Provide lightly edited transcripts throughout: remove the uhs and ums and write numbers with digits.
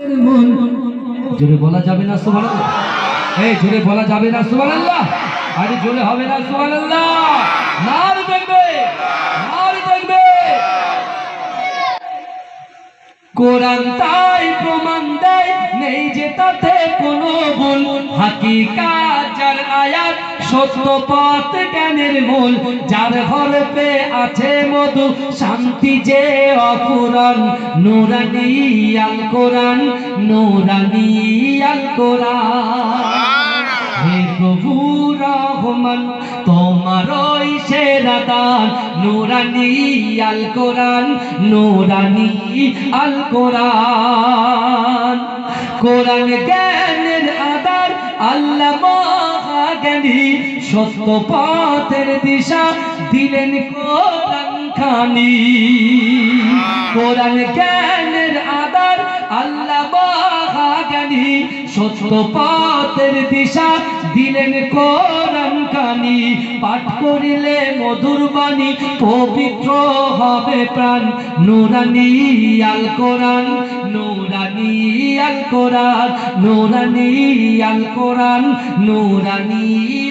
জোরে বলা যাবে না সুবহানাল্লাহ? এই জোরে বলা যাবে না সুবহানাল্লাহ? আরে জোরে হবে না সুবহানাল্লাহ? নারে তাকবীর, নারে তাকবীর। কোরআন তাই প্রমাণ দেয় নেই যে তাতে কোনো ভুল, হাকিকাত যার আয়াত সত্য পথ জ্ঞানের মূল, যার হরফে আছে মধু শান্তি যে অফুরান, নূরানী আল কোরআন, নূরানী আল কোরআন। হে প্রভু রহমান তোমারই সেরা দান, নূরানী আল কোরআন, নূরানী আল কোরআন। কোরআন জ্ঞানের আধার, আল্লাহ মহাজ্ঞানী, সত্য পথের দিশা দিলেন কোরআন খানি। কোরআন জ্ঞানের আধার, আল্লাহ মহাজ্ঞানী, সত্য পথের দিশা দিলেন কোরআন খানি। পাঠ করিলে মধুর বাণী পবিত্র হবে প্রাণ, নূরানী আল কোরআন, নূরানী আল কোরআন, নূরানী আল কোরআন, নূরানী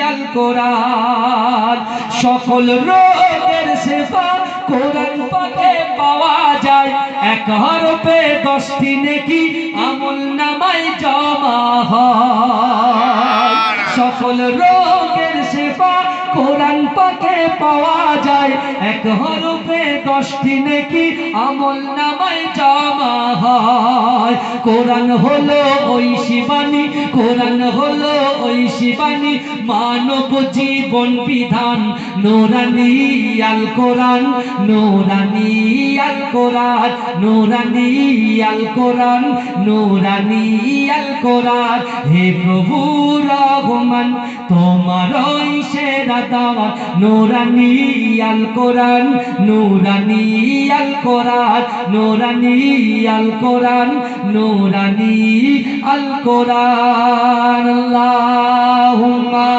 আল কোরআন। সকল রোগের সেবা কোরআন পাকে পাওয়া যায়, এক হরফে 10টি নেকি আমলনামায় জমা হয়। সকল রোগের সেবা কোরআন পাকে পাওয়া যায়, এক হরফে 10টি নেকি আমলনামায় জমা হয়। কোরআন হলো ওই শিবানী, কোরআন হলো ওই শিবানী, মানব জীবন বিধান, নূরানী আল কোরআন, নূরানী আল কোরআন, নূরানী আল কোরআন, নূরানী আল কোরআন। হে প্রভু রহমান তোমারই সেরা দাওয়াত, নূরানী আল কোরআন, নূরানী আল কোরআন, নূরানী আল কোরআন, নূরানী আল কোরআন। আল্লাহুম্মা